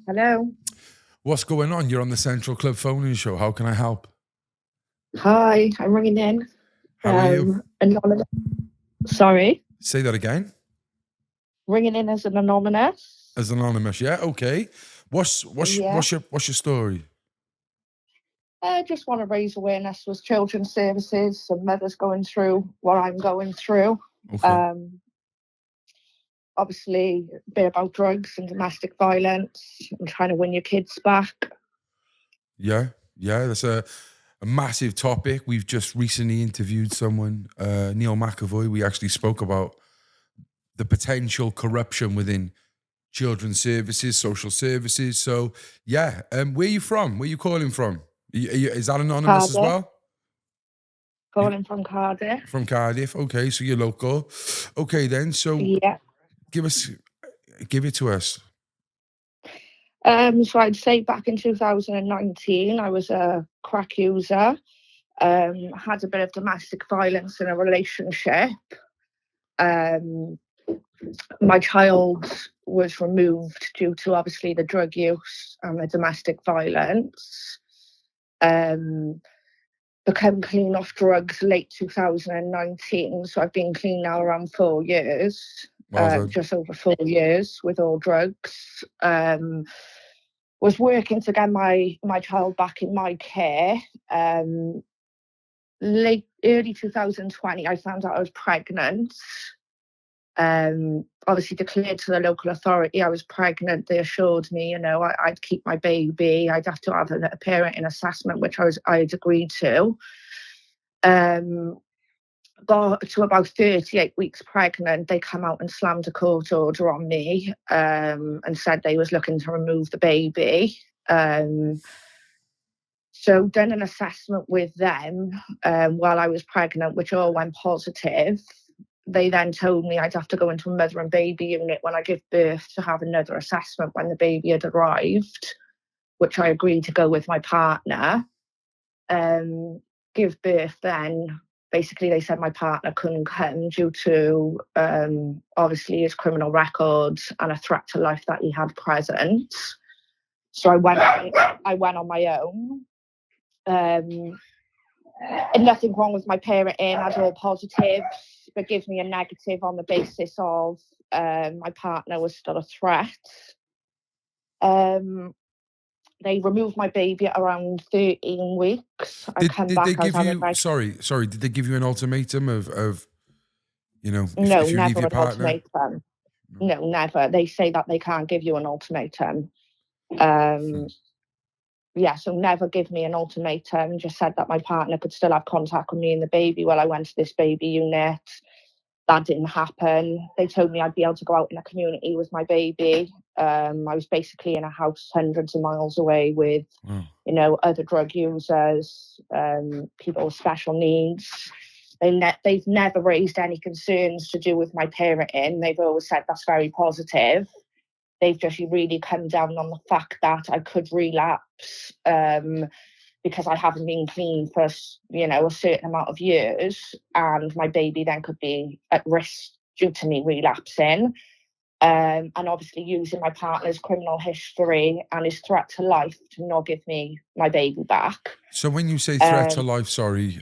Hello. What's going on? You're on the Central Club phone-in show. How can I help? Hi, I'm ringing in. How are you? Anonymous. Sorry, Say that again. ringing in as an anonymous. As anonymous, yeah. Okay. What's what's Yeah. what's your what's your story? I just want to raise awareness with children's services and mothers going through what I'm going through. Okay. Um, Obviously, a bit about drugs and domestic violence and trying to win your kids back. Yeah, yeah. That's a massive topic. We've just recently interviewed someone, Neil McAvoy. We actually spoke about the potential corruption within children's services, social services. So, yeah. Where are you from? Where are you calling from? Is that anonymous as Cardiff, well? You calling from Cardiff. from Cardiff? Okay, so you're local. Okay, then. So Yeah. give it to us. So I'd say back in 2019, I was a crack user. Had a bit of domestic violence in a relationship. Um, my child was removed due to obviously the drug use and the domestic violence. Um, Become clean off drugs late 2019, so I've been clean now around 4 years, Well done. just over 4 years with all drugs. Was working to get my child back in my care. Early 2020, I found out I was pregnant. Obviously declared to the local authority I was pregnant. They assured me, I'd keep my baby. I'd have to have a parenting assessment, which I'd agreed to. Got to about 38 weeks pregnant, they come out and slammed a court order on me, and said they was looking to remove the baby. So done an assessment with them while I was pregnant, which all went positive. They then told me I'd have to go into a mother and baby unit when I give birth to have another assessment when the baby had arrived, which I agreed to go with my partner. Give birth then. Basically, they said my partner couldn't come due to obviously his criminal records and a threat to life that he had present. So I went on my own. And nothing wrong with my parenting, as all positive, but gives me a negative on the basis of my partner was still a threat. They removed my baby at around 13 weeks. I come Did they back, I was give having you sorry, did they give you an ultimatum of no, if you leave never your an partner? ultimatum. No, never. They say that they can't give you an ultimatum. Um, yeah, so never give me an ultimatum. Just said that my partner could still have contact with me and the baby while I went to this baby unit. That didn't happen. They told me I'd be able to go out in the community with my baby. I was basically in a house hundreds of miles away with, other drug users, people with special needs. They've never raised any concerns to do with my parenting. They've always said that's very positive. They've just really come down on the fact that I could relapse because I haven't been clean for, a certain amount of years, and my baby then could be at risk due to me relapsing. And obviously using my partner's criminal history and his threat to life to not give me my baby back. So when you say threat to life, sorry,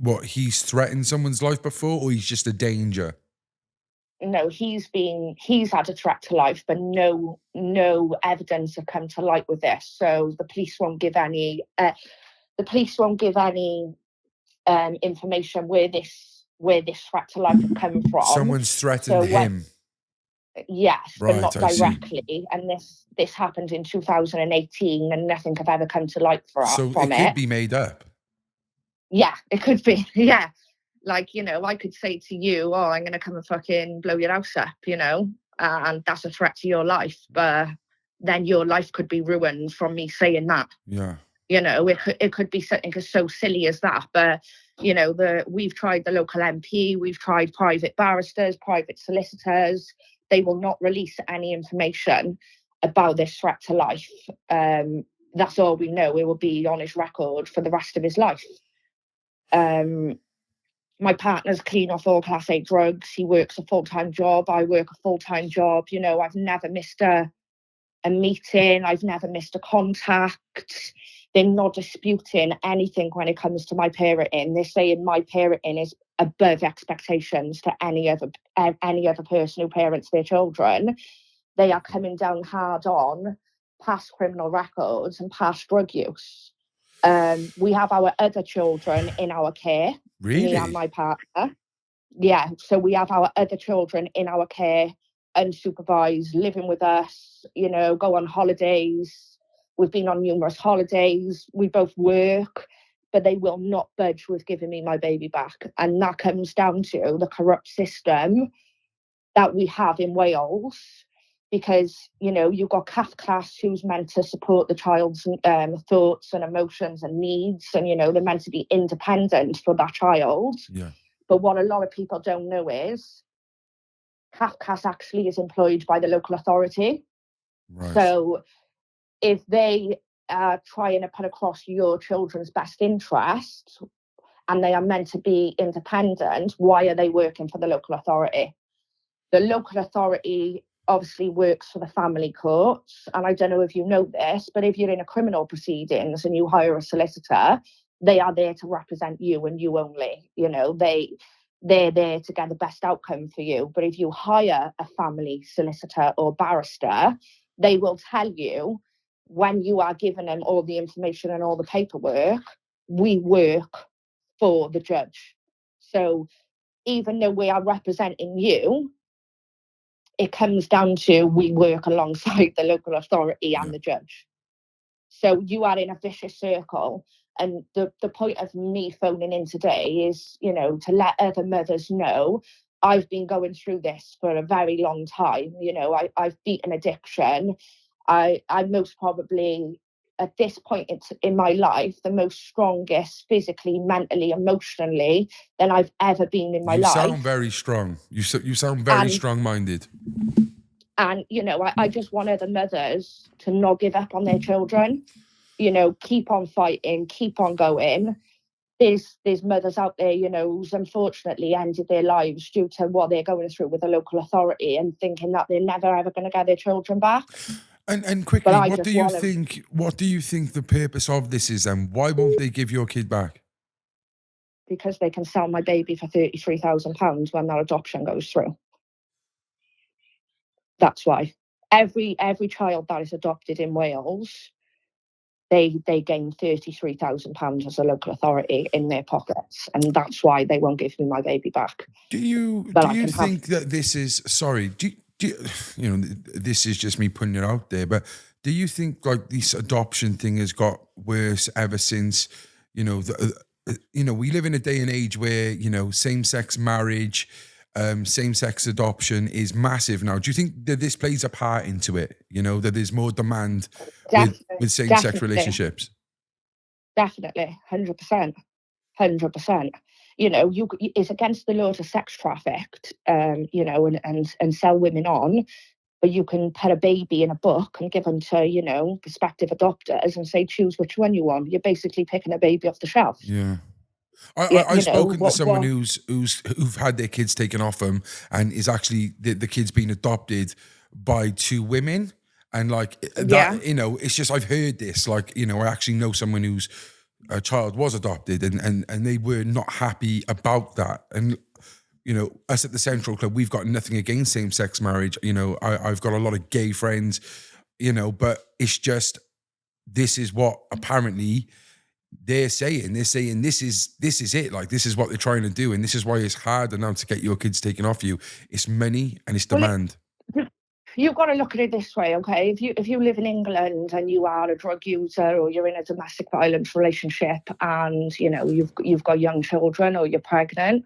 what, he's threatened someone's life before, or he's just a danger? No, he's had a threat to life, but no evidence have come to light with this. So the police won't give any information where this threat to life have come from. Someone's threatened him. Yes, but Right, not I see. directly. And this happened in 2018, and nothing have ever come to light So from it could be made up. Yeah, it could be. Yeah. Like, I could say to you, oh, I'm going to come and fucking blow your house up, and that's a threat to your life. But then your life could be ruined from me saying that. Yeah. It could be something so silly as that. But, we've tried the local MP, we've tried private barristers, private solicitors. They will not release any information about this threat to life. That's all we know. It will be on his record for the rest of his life. My partner's clean off all class 8 drugs. He works a full-time job. I work a full-time job. I've never missed a a meeting. I've never missed a contact. They're not disputing anything when it comes to my parenting. They're saying my parenting is above expectations to any other person who parents their children. They are coming down hard on past criminal records and past drug use. We have our other children in our care, me and Really? my partner. Yeah, so we have our other children in our care, unsupervised, living with us, go on holidays. We've been on numerous holidays. We both work, but they will not budge with giving me my baby back. And that comes down to the corrupt system that we have in Wales, because you've got CAFCAS, who's meant to support the child's thoughts and emotions and needs, and they're meant to be independent for that child. Yeah. But what a lot of people don't know is CAFCAS actually is employed by the local authority. Right. So if they are trying to put across your children's best interests and they are meant to be independent, why are they working for the local authority? The local authority obviously works for the family courts. And I don't know if you know this, but if you're in a criminal proceedings and you hire a solicitor, they are there to represent you and you only. They're there to get the best outcome for you. But if you hire a family solicitor or barrister, they will tell you, when you are giving them all the information and all the paperwork, we work for the judge. So even though we are representing you, it comes down to we work alongside the local authority and the judge. So you are in a vicious circle. And the point of me phoning in today is, to let other mothers know I've been going through this for a very long time. I've beaten addiction. I'm most probably, at this point in my life, the most strongest physically, mentally, emotionally than I've ever been in my life. You sound very strong. You sound very strong-minded. And, I just want other mothers to not give up on their children. Keep on fighting, keep on going. There's mothers out there, who's unfortunately ended their lives due to what they're going through with the local authority and thinking that they're never ever going to get their children back. And quickly, what do you think? What do you think the purpose of this is, and why won't they give your kid back? Because they can sell my baby for £33,000 when that adoption goes through. That's why. Every child that is adopted in Wales, they gain £33,000 as a local authority in their pockets, and that's why they won't give me my baby back. Do you think that this is this is just me putting it out there, but do you think like this adoption thing has got worse ever since we live in a day and age where same-sex marriage, same-sex adoption is massive now? Do you think that this plays a part into it? That there's more demand with same-sex relationships? Definitely, 100%. 100%. It's against the law to sex traffic, and sell women on, but you can put a baby in a book and give them to, prospective adopters and say, choose which one you want. You're basically picking a baby off the shelf. Yeah. I've spoken to someone who've had their kids taken off them, and is actually the kid's been adopted by two women. And like that, it's just, I've heard this, I actually know someone whose child was adopted, and they were not happy about that. And us at the Central Club, we've got nothing against same-sex marriage. I've got a lot of gay friends, but it's just, this is what apparently they're saying. They're saying this is it. Like, this is what they're trying to do, and this is why it's harder now to get your kids taken off you. It's money and it's demand. You've got to look at it this way, okay? If you live in England and you are a drug user, or you're in a domestic violence relationship, and you've got young children, or you're pregnant,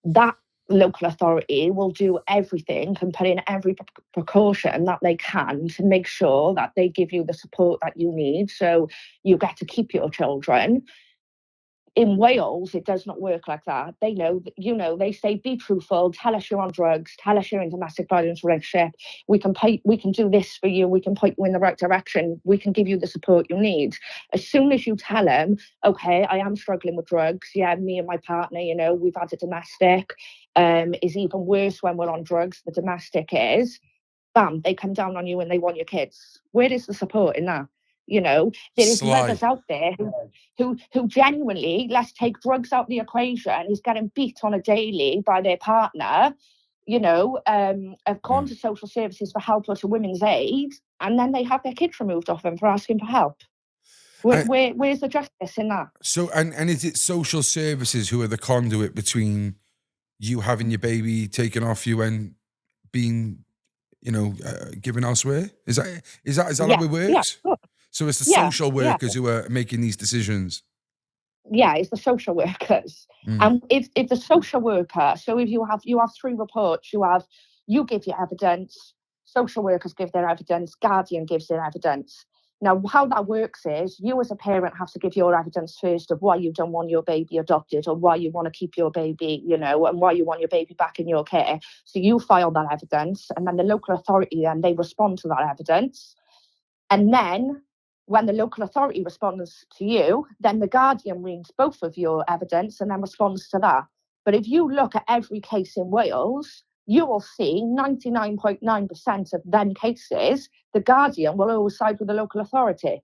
that local authority will do everything and put in every precaution that they can to make sure that they give you the support that you need, so you get to keep your children. In Wales, it does not work like that. They know, they say, be truthful, tell us you're on drugs, tell us you're in domestic violence relationship. We can do this for you. We can point you in the right direction. We can give you the support you need. As soon as you tell them, okay, I am struggling with drugs. Yeah, me and my partner, we've had a domestic. Is even worse when we're on drugs. The domestic is, bam, they come down on you and they want your kids. Where is the support in that? You know, there is Sly. mothers out there who genuinely, let's take drugs out the equation, is getting beat on a daily by their partner, you know, have gone to social services for help or to women's aid, and then they have their kids removed off them for asking for help. Where's the justice in that? So, and is it social services who are the conduit between you having your baby taken off you and being, you know, given elsewhere? Is that how it works? Yeah, so it's the social workers who are making these decisions. Yeah, it's the social workers. And if the social worker, so if you have 3 reports, you give your evidence, social workers give their evidence, guardian gives their evidence. Now, how that works is you as a parent have to give your evidence first of why you don't want your baby adopted or why you want to keep your baby, you know, and why you want your baby back in your care. So you file that evidence, and then the local authority, then they respond to that evidence. And then when the local authority responds to you, then the guardian reads both of your evidence and then responds to that. But if you look at every case in Wales, you will see 99.9% of them cases, the guardian will always side with the local authority.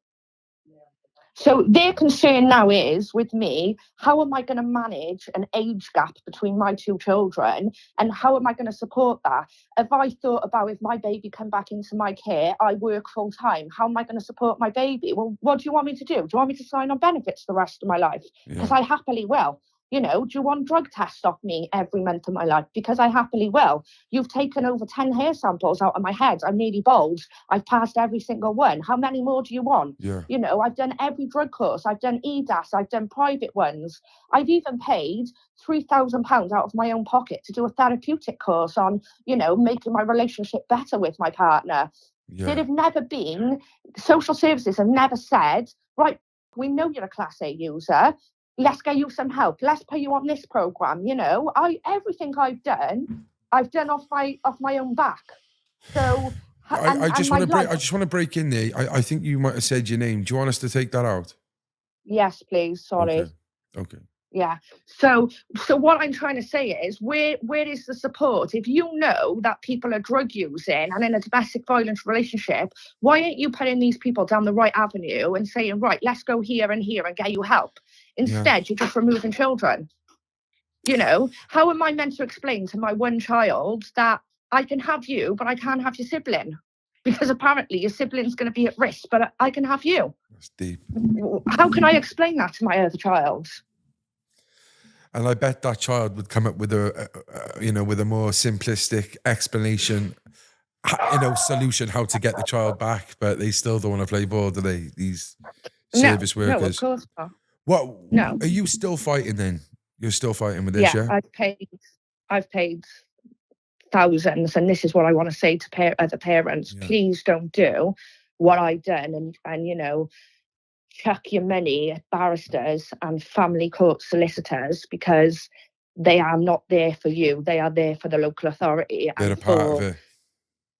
So their concern now is, with me, how am I going to manage an age gap between my 2 children, and how am I going to support that? If I thought about, if my baby come back into my care, I work full time, how am I going to support my baby? Well, what do you want me to do? Do you want me to sign on benefits the rest of my life? Because I happily will. You know, do you want drug tests off me every month of my life? Because I happily will. You've taken over 10 hair samples out of my head. I'm nearly bald. I've passed every single one. How many more do you want? Yeah. You know, I've done every drug course. I've done EDAS. I've done private ones. I've even paid £3,000 out of my own pocket to do a therapeutic course on, you know, making my relationship better with my partner. Yeah. There have never been, social services have never said, right, we know you're a Class A user. Let's get you some help. Let's put you on this program. You know, everything I've done off my own back. So I just want to break in there. I think you might have said your name. Do you want us to take that out? Yes, please. Sorry. Okay. Yeah. So what I'm trying to say is, where is the support? If you know that people are drug using and in a domestic violence relationship, why aren't you putting these people down the right avenue and saying, right, let's go here and here and get you help? Instead, you're just removing children. You know, how am I meant to explain to my one child that I can have you, but I can't have your sibling? Because apparently your sibling's going to be at risk, but I can have you. That's deep. How can I explain that to my other child? And I bet that child would come up with with a more simplistic explanation, solution how to get the child back. But they still don't want to play ball, do they? These service workers. No, of course not. What? No. Are you still fighting then? You're still fighting with this, yeah? I've paid thousands, and this is what I want to say to other parents. Yeah. Please don't do what I've done and you know, chuck your money at barristers and family court solicitors, because they are not there for you. They are there for the local authority. They're a part of it.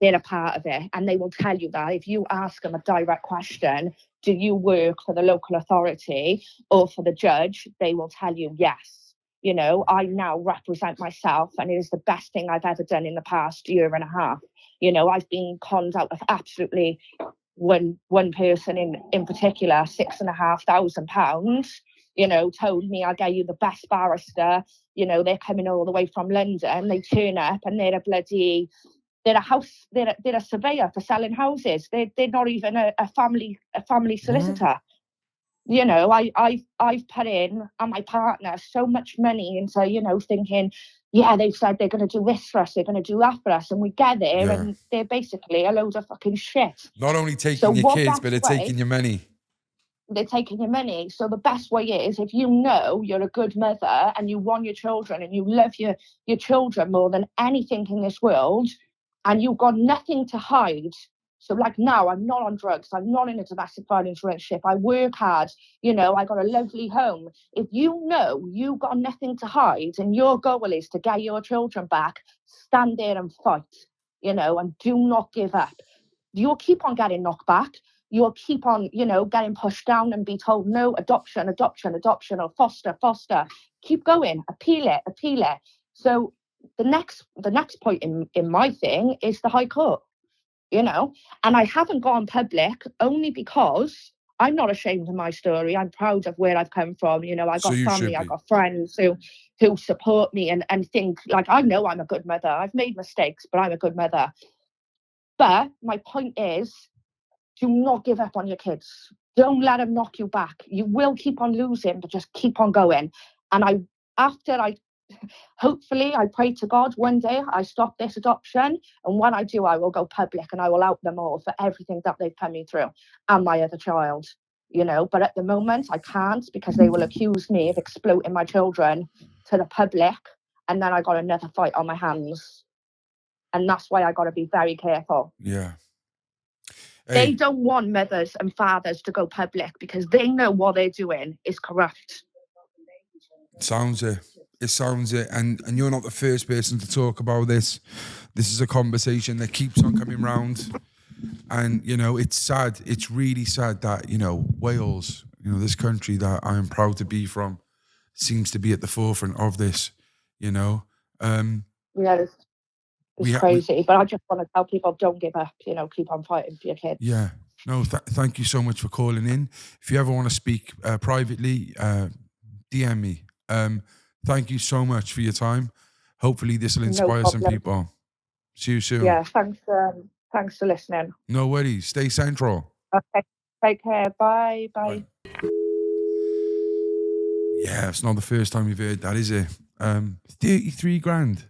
They're a part of it. And they will tell you that. If you ask them a direct question, do you work for the local authority or for the judge? They will tell you yes. You know, I now represent myself, and it is the best thing I've ever done in the past year and a half. You know, I've been conned out of absolutely one person in particular, £6,500, you know, told me I'll get you the best barrister. You know, they're coming all the way from London. They turn up and they're a surveyor for selling houses. They're not even a family solicitor. Mm. You know, I've put in, and my partner, so much money into, you know, thinking, yeah, they've said they're going to do this for us, they're going to do that for us, and we get there and they're basically a load of fucking shit. Not only taking your kids, but they're taking your money. They're taking your money. So the best way is, if you know you're a good mother and you want your children and you love your children more than anything in this world, and you've got nothing to hide. So like now, I'm not on drugs. I'm not in a domestic violence relationship. I work hard. You know, I got a lovely home. If you know you've got nothing to hide and your goal is to get your children back, stand there and fight, you know, and do not give up. You'll keep on getting knocked back. You'll keep on, you know, getting pushed down and be told, no, adoption, or foster. Keep going. Appeal it. So the next point in my thing is the High Court. you know. And I haven't gone public only because I'm not ashamed of my story. I'm proud of where I've come from. You know, I So got you family, should I be. got friends who support me and think, like, I know I'm a good mother. I've made mistakes, but I'm a good mother. But my point is, do not give up on your kids. Don't let them knock you back. You will keep on losing, but just keep on going. And hopefully, I pray to God one day I stop this adoption. And when I do, I will go public and I will out them all for everything that they've put me through and my other child, you know. But at the moment, I can't because they will accuse me of exploiting my children to the public. And then I got another fight on my hands. And that's why I got to be very careful. Yeah. They Hey, don't want mothers and fathers to go public because they know what they're doing is corrupt. sounds it. It sounds it. And you're not the first person to talk about this. This is a conversation that keeps on coming round. And, you know, it's sad. It's really sad that, you know, Wales, you know, this country that I am proud to be from, seems to be at the forefront of this, you know. Yeah, it's crazy. But I just want to tell people, don't give up, you know, keep on fighting for your kids. Yeah. No, thank you so much for calling in. If you ever want to speak privately, DM me. Thank you so much for your time. Hopefully this will inspire some people. See you soon. Yeah, thanks for listening. No worries. Stay central. Okay, take care. Bye. Bye. Yeah, it's not the first time you've heard that, is it? 33 grand.